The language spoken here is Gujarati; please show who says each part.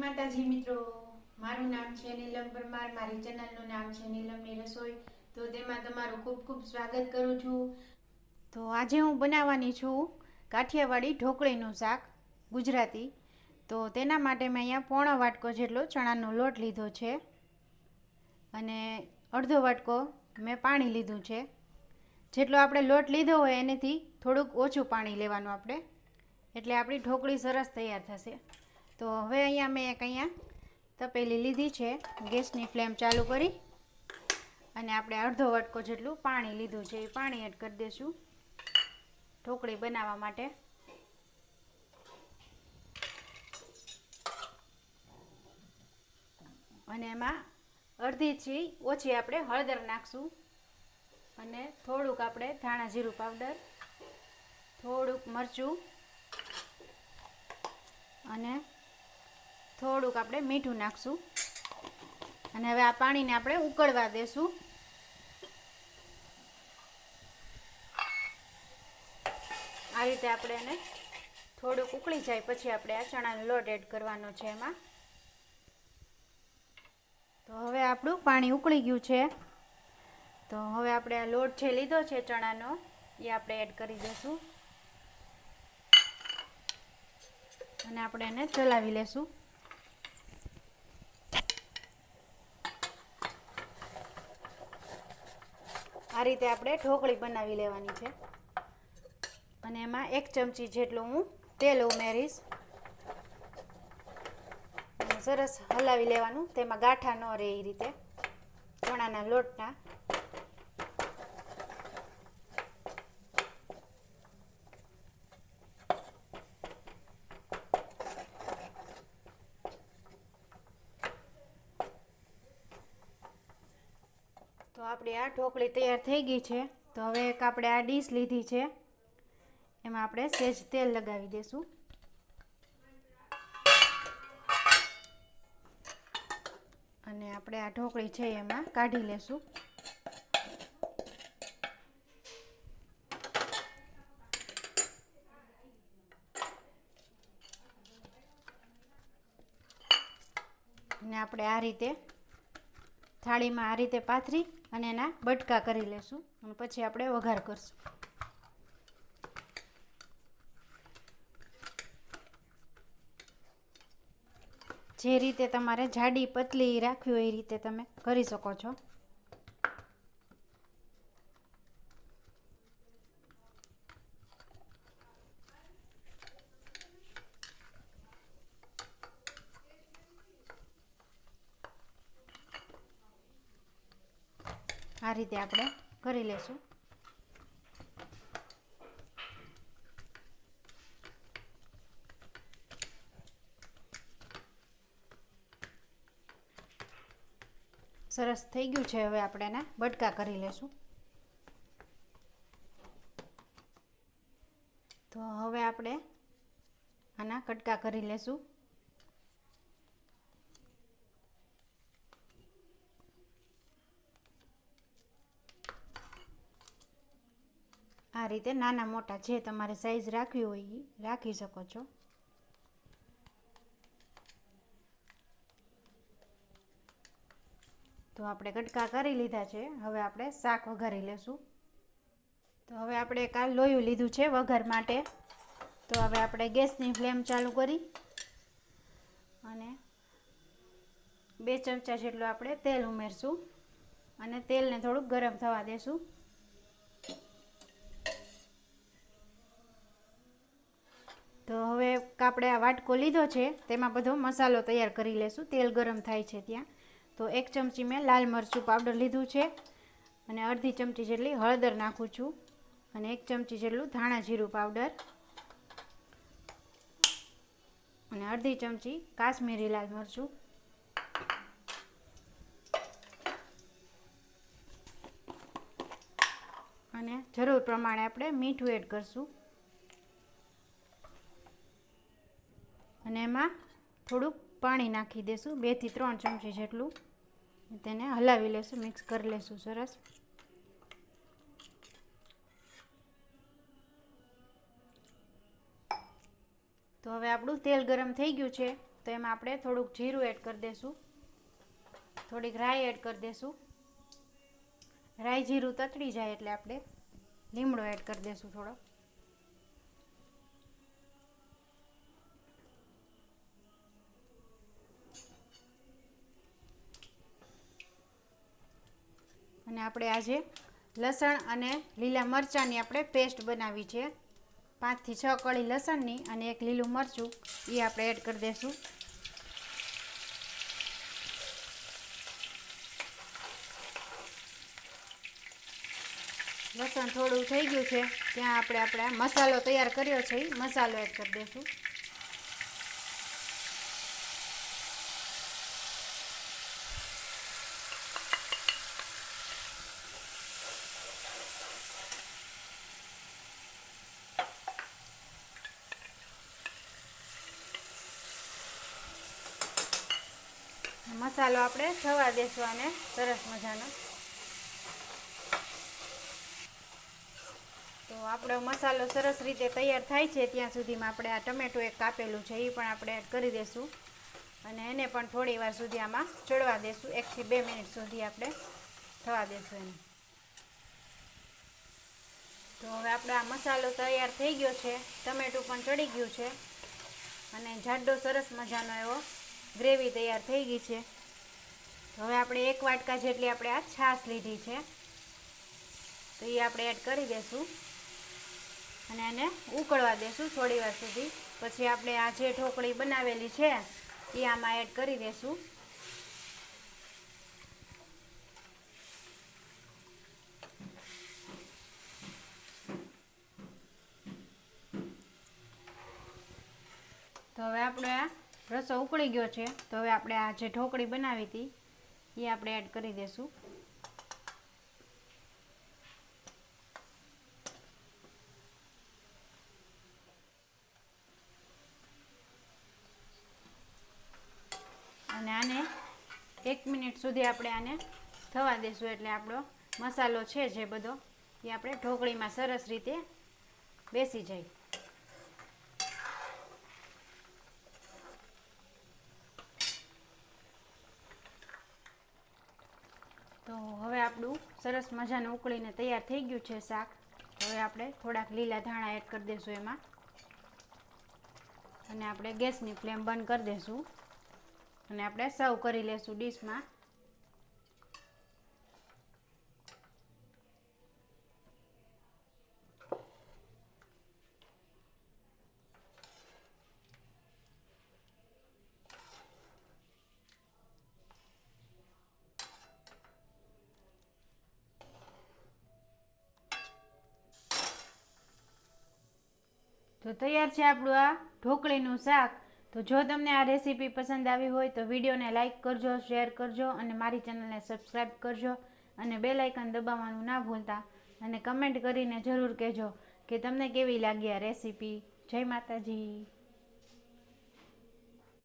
Speaker 1: માતાજી મિત્રો, મારું નામ છે નીલમ પરમાર, મારી ચેનલનું નામ છે નીલમની રસોઈ. તો તેમાં તમારું ખૂબ ખૂબ સ્વાગત કરું છું. તો આજે હું બનાવવાની છું કાઠિયાવાડી ઢોકળીનું શાક, ગુજરાતી. તો તેના માટે મેં અહીંયા પોણો વાટકો જેટલો ચણાનો લોટ લીધો છે અને અડધો વાટકો મેં પાણી લીધું છે. જેટલો આપણે લોટ લીધો હોય એનાથી થોડુંક ઓછું પાણી લેવાનું આપણે, એટલે આપણી ઢોકળી સરસ તૈયાર થશે. તો હવે અહીંયા મેં અહીંયા તપેલી લીધી છે, ગેસની ફ્લેમ ચાલુ કરી અને આપણે અડધો વાટકો જેટલું પાણી લીધું છે. એ પાણી એડ કરી દઈશું ઢોકળી બનાવવા માટે. અને એમાં અડધીથી ઓછી આપણે હળદર નાખશું અને થોડુંક આપણે ધાણા જીરું પાવડર, થોડુંક મરચું અને થોડુંક આપણે મીઠું નાખશું. અને હવે આ પાણીને આપણે ઉકળવા દેશું. આ રીતે આપણે એને થોડુંક ઉકળી જાય પછી આપણે આ ચણાનો લોટ એડ કરવાનો છે એમાં. તો હવે આપણું પાણી ઉકળી ગયું છે. તો હવે આપણે આ લોટ જે લીધો છે ચણાનો એ આપણે એડ કરી દઈશું અને આપણે એને ચલાવી લેશું. આ રીતે આપણે ઢોકળી બનાવી લેવાની છે. અને એમાં 1 ચમચી જેટલું હું તેલ ઉમેરીશ. સરસ હલાવી લેવાનું, તેમાં ગાંઠા ન રહે એ રીતે ચણાના લોટના. તો આપણી આ ઢોકળી તૈયાર થઈ ગઈ છે. તો હવે એક આપણે આ ડીશ લીધી છે, એમાં આપણે સહેજ તેલ લગાવી દઈશું. અને આપણે આ ઢોકળી છે એમાં કાઢી લેશું. અને આપણે આ રીતે થાળીમાં આ રીતે પાથરી અને એના બટકા કરી લેશું અને પછી આપણે વઘાર કરશું. જે રીતે તમારે જાડી પતલી રાખવી હોય એ રીતે તમે કરી શકો છો. આ રીતે આપણે કરી લેશું. સરસ થઈ ગયું છે. હવે આપણે એના બટકા કરી લેશું. તો હવે આપણે આના કટકા કરી લેશું. આ રીતે નાના મોટા જે તમારે સાઈઝ રાખવી હોય એ રાખી શકો છો. તો આપણે કટકા કરી લીધા છે. હવે આપણે શાક વઘારી લેશું. તો હવે આપણે એક આ લોયું લીધું છે વઘાર માટે. તો હવે આપણે ગેસની ફ્લેમ ચાલુ કરી અને 2 ચમચા જેટલું આપણે તેલ ઉમેરશું અને તેલને થોડુંક ગરમ થવા દેશું. તો હવે આપણે આ વાટકો લીધો છે તેમાં બધો મસાલો તૈયાર કરી લેશું. તેલ ગરમ થાય છે ત્યાં. તો 1 ચમચી મેં લાલ મરચું પાવડર લીધું છે અને અડધી ચમચી જેટલી હળદર નાખું છું અને 1 ચમચી જેટલું ધાણા જીરું પાવડર અને અડધી ચમચી કાશ્મીરી લાલ મરચું અને જરૂર પ્રમાણે આપણે મીઠું એડ કરશું. અને એમાં થોડુંક પાણી નાખી દઈશું, 2 થી 3 ચમચી જેટલું. તેને હલાવી લેશું, મિક્સ કરી લેશું સરસ. તો હવે આપણું તેલ ગરમ થઈ ગયું છે. તો તો એમાં આપણે થોડુંક જીરું એડ કરી દઈશું, થોડીક રાઈ એડ કરી દઈશું. રાઈ જીરું તતડી જાય એટલે આપણે લીમડો એડ કરી દઈશું થોડો. અને આપણે આજે લસણ અને લીલા મરચાંની આપણે પેસ્ટ બનાવી છે. 5 થી 6 કળી લસણની અને 1 લીલું મરચું એ આપણે એડ કરી દઈશું. લસણ થોડું થઈ ગયું છે ત્યાં આપણે મસાલો તૈયાર કર્યો છે એ મસાલો એડ કરી દઈશું. મસાલો આપણે થવા દેશું આને સરસ મજાનો. તો આપણો મસાલો સરસ રીતે તૈયાર થાય છે ત્યાં સુધીમાં આપણે આ ટમેટું એક કાપેલું છે એ પણ આપણે એડ કરી દઈશું અને એને પણ થોડી વાર સુધી આમાં ચડવા દઈશું. 1 થી 2 મિનિટ સુધી આપણે થવા દઈશું એને. તો હવે આપણો આ મસાલો તૈયાર થઈ ગયો છે, ટમેટું પણ ચડી ગયું છે અને જાડો સરસ મજાનો એવો ગ્રેવી તૈયાર થઈ ગઈ છે. હવે આપણે 1 વાટકા જેટલી આપણે આ છાશ લીધી છે તો એ આપણે એડ કરી દઈશું અને એને ઉકળવા દઈશું થોડી વાર સુધી. પછી આપણે આ જે ઢોકળી બનાવેલી છે એ આમાં એડ કરી દઈશું. તો હવે આપણે આ રસો ઉકળી ગયો છે તો હવે આપણે આ જે ઢોકળી બનાવી હતી એ આપણે એડ કરી દઈશું. અને આને 1 મિનિટ સુધી આપણે આને થવા દઈશું એટલે આપણો મસાલો છે જે બધો એ આપણે ઢોકળીમાં સરસ રીતે બેસી જાય. તો હવે આપણું સરસ મજાનું ઉકળીને તૈયાર થઈ ગયું છે શાક. હવે આપણે થોડાક લીલા ધાણા એડ કરી દઈશું એમાં અને આપણે ગેસની ફ્લેમ બંધ કરી દઈશું અને આપણે સર્વ કરી લઈશું ડીશમાં. તો તૈયાર છે આપણું આ ઢોકળીનું શાક. તો જો તમને આ રેસીપી પસંદ આવી હોય તો વિડીયોને લાઇક કરજો, શેર કરજો અને મારી ચેનલને સબસ્ક્રાઈબ કરજો અને બેલ આઇકન દબાવવાનું ના ભૂલતા અને કમેન્ટ કરીને જરૂર કહેજો કે તમને કેવી લાગી આ રેસીપી. જય માતાજી.